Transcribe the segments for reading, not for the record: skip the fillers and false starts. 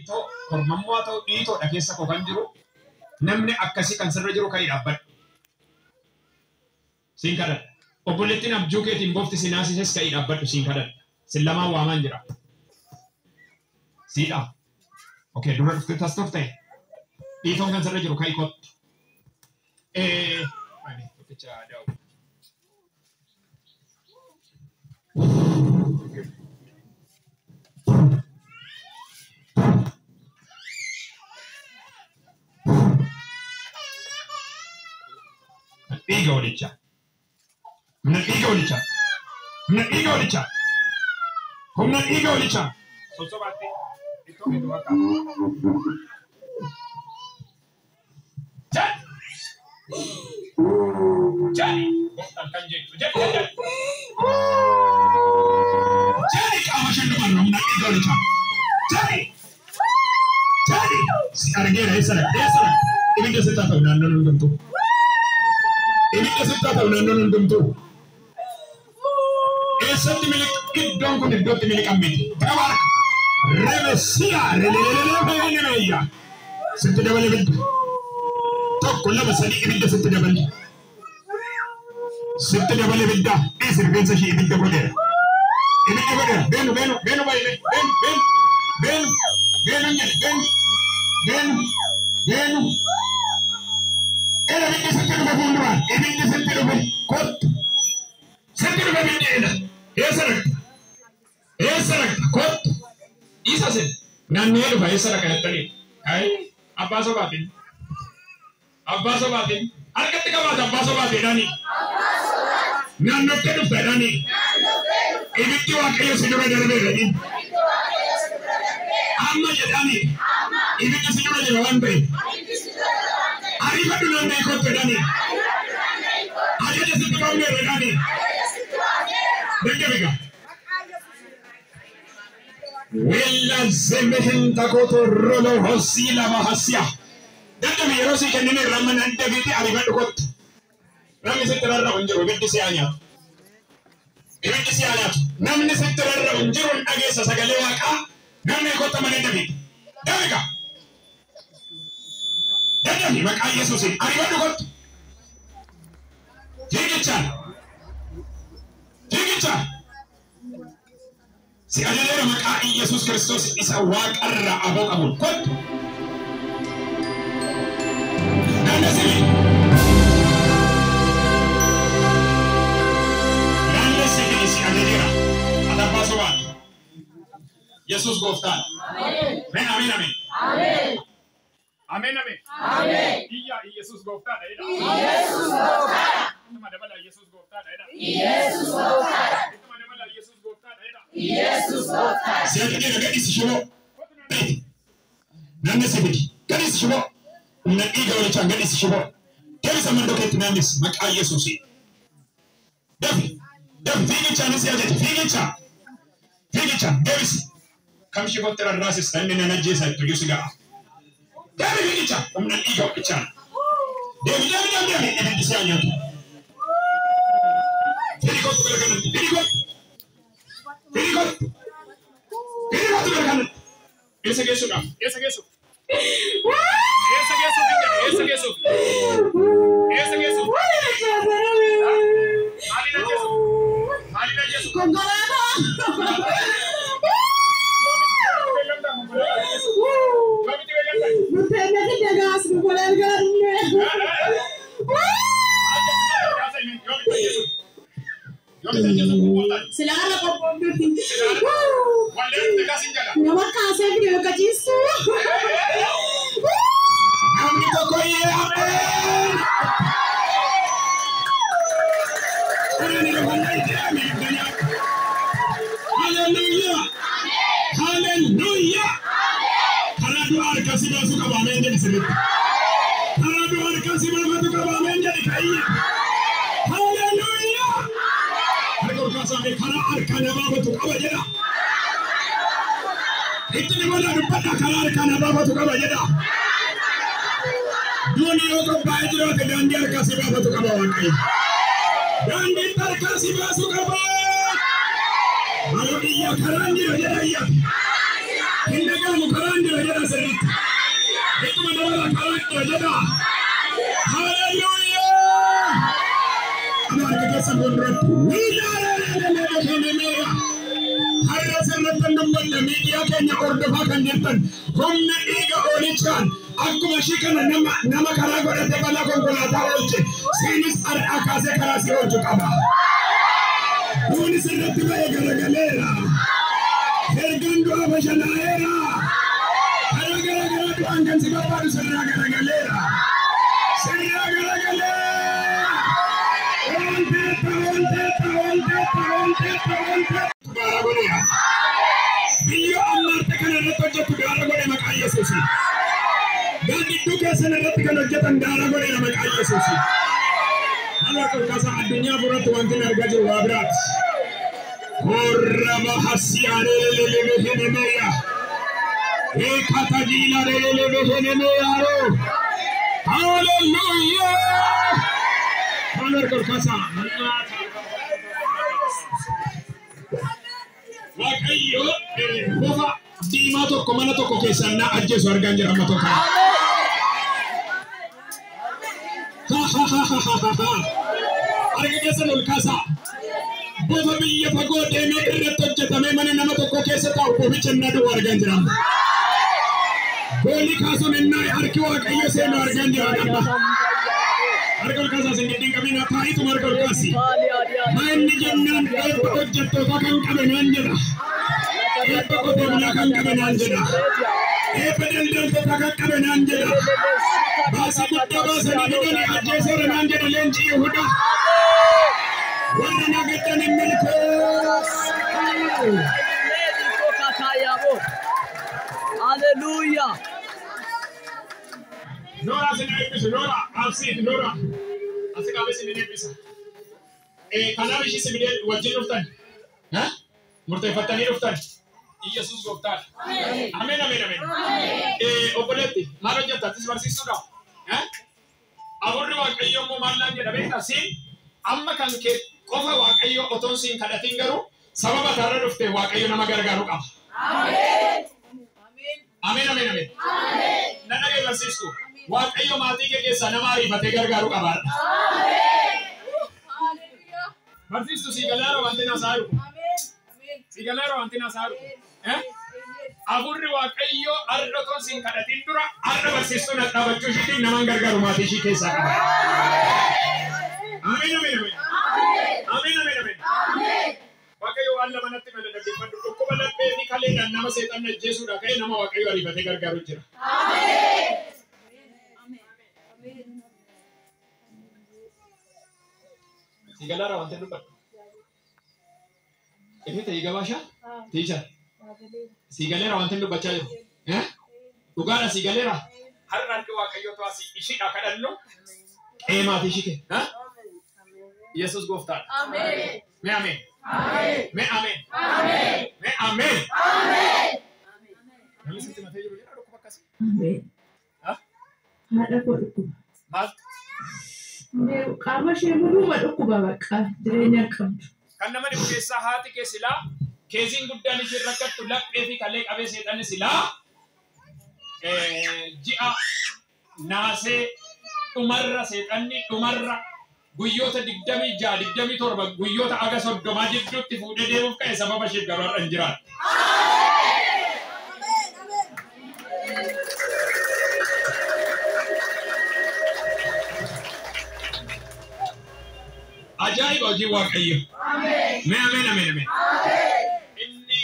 Ito kormammoo haa ta'u dhiitoodha keessa koo kan jiru namni akkasii kan sirra jiru ka'ii dhaabbadhu. Siin kadhadha. Obboleettiin abjuu keetiin boofti si naasises ka'ii dhaabbadhu siin kadhadha. Sin lamaan waamaan jira. Siidha. Okay, dura dhuftee tas turte. Dhiitoon kan sirra jiru ka'ii kottu. Ani tokkicha aadaa. Ego dicha. Una ego dicha. Una ego dicha. Una ego dicha. Soso bate. Ito ito acá. Jan. Jani. Boktan kanje. Jani. Jani kamu shendu manu. Una ego dicha. Jani. Jani. Si argera esa la. Ini dia seta tahu nanu tentu. Ini kesita tahu nanu tentu. Esa ti milik idong ko nidot ti milik ambit. Tawar. Remesia releya. Sente dabal bid. Tokko lama sani ibidda sente dabal. Sente dabal ibidda. Esir bensa shi ibidda bodere. Ibidda bodere. Benu bay ben. Era ibidda sente dabal bunduran. Ibidda sente dabal kot. Sente dabal ibidda. Esarak kot. Isa sen. Nanne ba esarak ayatani. Ay abbaso batin. Argatti kabat abbaso batin dani. Nanno tedu dani. Ibiddi waaqayyo sidura darbe dani. Amma jedhani. Ibiddi sidura jawan be. Arifatu nanne kot dani. Ajaja sidura be dani. Dengebiga. Wella zemehen takoto rolo hosila mahasia. Danda mirosi kenene raman ante biti arifatu kot. Namni seterarra unjiro biddi sianya. Ibiddi sianya. Namni seterarra unjiro agesa sagale waqa. Namni kota manende biti. Danga. Danda mi maqa Yesusi arifatu kot. Tigicha. Si ajalera maqa Yesus Kristus isa waqarra abaqabul kot. Nanda sini. Si ajalera. Ada pasokan. Yesus goftan. Amen. Amen. Iya Yesus goftan. Yesus goftan. Nama dabala Yesus goftan. Yesus goftan. Yesus goftan. Siapa dia gadis semua? Nanda sebiji. Gadis semua. Una iga wala changa gadis semua. Kami sama doket namis maqa Yesus. Davi figicha nasi aja figicha. Davis. Kami shibot tera rasis nani na najesa tujusiga. Kami figicha. Una iga wala changa. Davi ini disianya. Figigot berkanan. Figigot berkanan. Esa gesu. Malina Yesu. Kongolano. Mutenda kijagas kukolerga. Silara ko pombi. Wale tekasi jaga. Nama kase video kajisu. Kami kokoye amen. Hallelujah. Karadu arkasi basu ka bamen jadi sebut. Karadu arkasi basu ka bamen jadi kai. Hallelujah. Rekor kasa me kara arkana babu ka bajeda. Itu ni mana rupada kara arkana babu ka bajeda. Dunia ko bajiro ke dandi arkasi babu ka bawan kai. Dandi arkasi basu ka bawan. Hallelujah. Karandi ya. Indaga mu karandi ya. jeda. Hallelujah. Amar ke sabonrat. Harra sanatan number media Kenya ordofa kan jirtan. Humna iga olichan. Akkuma shikana nama karago da bala konkolata olche. Sinis ar akase karasi olchu qaba. Duni sirratti bae garagalera. Ergandu abashanaera. Garagara duangan sibabadu sirra garagalera. Sirra garagalera. Onte. Garagolia. Biyo ammarte kana retojatu garagole maqaa Yesuusi. Gadi duke sanarratti kana hojjetan garagole maqaa Yesuusi. Alla kolkasa addunyaa furatti wanti argaa jiru waa biraati. Korrama hasiyaane lelemehenemeya. Ekatajila lelemehenemeya. Hallelujah. Alla kolkasa. Waaqayyo bofa diimaa tokko mana tokko keessan na ajjeesu argaan jira amma tokko. Arga keessan ol kaasaa. Bofa biyya fagoo deemee irratti hojjetamee mana nama tokko keessa taa'u boficha na du'u argaan jira. Boolii kaasuun innaa harki Waaqayyo seenu argaan jira amma. Arga ol kaasaa sin giddiin qabiina taa'itu marga ol kaasi. Maanni jennaan eebba hojjettoota kan qabanaan jedha. Eebba qotee bulaa kan qabanaan jedha. Eebba daldaltoota kan qabanaan jedha. Baasii guddaa baasanii fidanii ajjeesera naan jedha leenci Yihudaa. Warra nagaddan hin milkoo. Hallelujah. Nora sin eebbisu Nora absiit Nora. Asi qabeessi ni eebbisa. Kanaaf ishii sibiidee wajjin dhuftan. Murteeffattanii dhuftan. Yesuus gooftaan. Ameen. Obboleetti maal hojjetta? Atis barsiisuudha. Afuurri Waaqayyo immoo maal naan jedha beektaa? Siin amma kan kee qofa Waaqayyo otoon siin kadhatiin garuu sababa taarra dhufte Waaqayyo nama gargaaru qaba. Ameen. Na dhagee barsiistu. Waaqayyo maatii kee keessaa nama ariifatee gargaaru qabaadha. Barsiistu sigalaara wanti nasaaru. Sigalaara wanti nasaaru. Afuurri Waaqayyo arra otoon siin kadhatiin dura arra barsiistuun dhaabachuu ishiitiin namaan gargaaru maatii ishii keessaa qaba. Ameen. Waaqayyo waan lama natti mala dhaggeeffadhu. Dhukkuba laphee fi kaleedhaan nama seexanni ajjeesuudha ka'ee nama Waaqayyo ariifatee gargaaru jira. Sigalaara wanti dubbadhu. Ifite hiigabasha? Teacher. Sigaleera wanti dubbachaa jiru. Dhugaadha sigaleera. Har'a harki Waaqayyo to'asi ishiidha kadhannu. Maatii ishii kee. Yesuus gooftaan. Ameen. Namni sitti matee jiru jedha dhukkuba akkasii. Ameen. Haadha koo dhukkuba. Maal? Qaama ishee mul'uma dhukkuba bakka jireenya qabdu. Kan nama dhibu keessaa haati kee silaa keesiin guddaan ishee rakkattu laphee fi kalee qabee seexanni silaa ji'a naasee dhumarra seexanni dhumarra guyyoota 26-27 guyyoota aga 30 jidduutti fuudhee deemuuf ka'e sababa ishee gabaarra hin jiraatu. Ajaa'iba hojii Waaqayyo. Ameen. Inni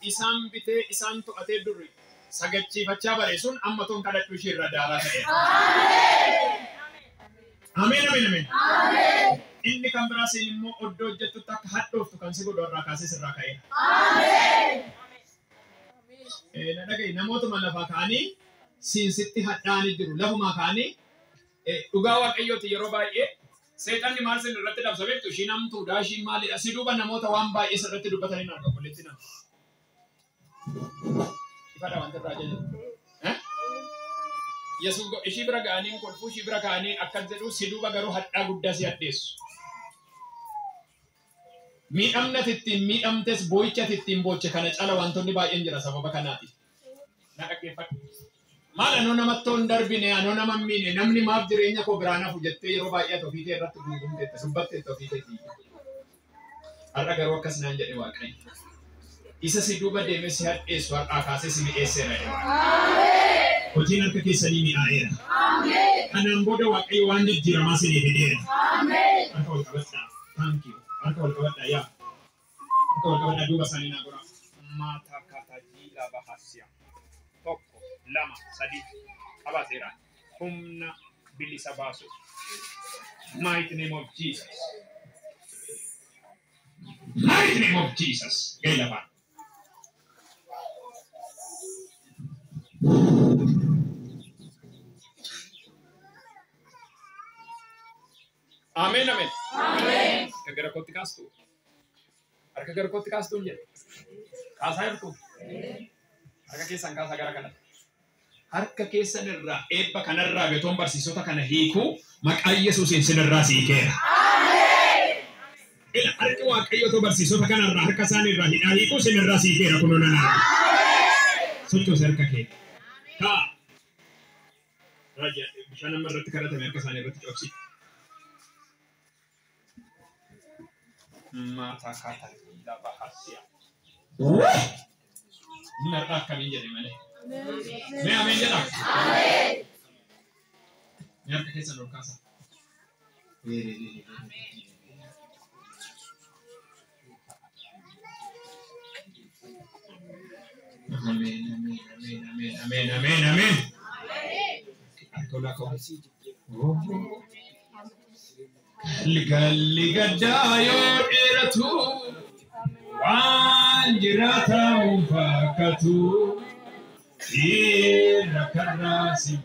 isaan bitee isaan to'atee durri sagachiifachaa bare sun amma tuun kadhadhu ishee irra daaraa ta'e. Ameen. Inni kan biraa siin immoo oddoo hojjettutti akka hadhooftu kan si godhu irraa kaasee sirraa ka'eera. Na dhaga'i namootuma lafaa ka'anii siinsitti hadhaanii jiru. Lafumaa ka'anii dhugaa Waaqayyooti yeroo baay'ee seexanni maal sin irratti dabsa beektu ishiin hamtuudha ishiin maalidha si duuba namoota waan baay'ee sirratti dubbatanii hin argamu walitti nama. Ifadha wanta irraa jedhu. Yesuus ishii bira ga'anii kolfuu ishii bira ga'anii akkas jedhu si duuba garuu hadhaa guddaa si hadheessu. Miidhamnati ittiin miidhamtes boo'ichati ittiin booche kana cala wantoonni baay'een jira sababa kanaati. Na dhaggeeffadhu. Mala no namatton darbine ano namammine namni maaf jireenya ko biraana fujette yeroo baay'ee tofiite irratti guungumte dubbatte tofiite ti. Har'a garuu akkas naan jedhe Waaqayyo. Isa si duuba deeme si hadheessu har'aa kaasee si mi'eesseera. Ameen. Hojiin harka keessanii mi'aayeera. Ameen. Kanaan booda Waaqayyo waan jijjiiramaa sinii fideera. Ameen. Harka ol qabadhaa. Thank you. Harka ol qabadhaa yaa. Harka ol qabadhaa duuba isaanii naa gora. Maata katajila bahasya. Tokko, lama, sadii. Abaaseera. Humna bilisa baasu. Mighty name of Jesus. Mighty name of Jesus. Gailaba. Amen, amen. Amen. Kagara kotti kastu. Harka gara kotti kastu nje. Kaasaa jirtu. Harka keessan kaasaa gara kana. Harka keessan irraa eebba kanarraa betoon barsiisota kana hiikuu maqaa Yesuusiin sinirraa siikeera. Amen. Ila harki Waaqayyo to barsiisota kanarraa harka isaan irraa hidhaa hiikuu sinirraa siikeera kunoo nanaa. Sochoos harka kee. Kaa. Raja bishaan amma irratti kadhatame harka isaanii irratti cobsi. Mata kata la bahasya. Narra kami jadi mana? Me amen jala. Amen. Biar ke sana lokasa. Amen, amen, amen, amen, amen, amen, amen. Aku Liga dayo eratu wanjirata umpakatu ira karasi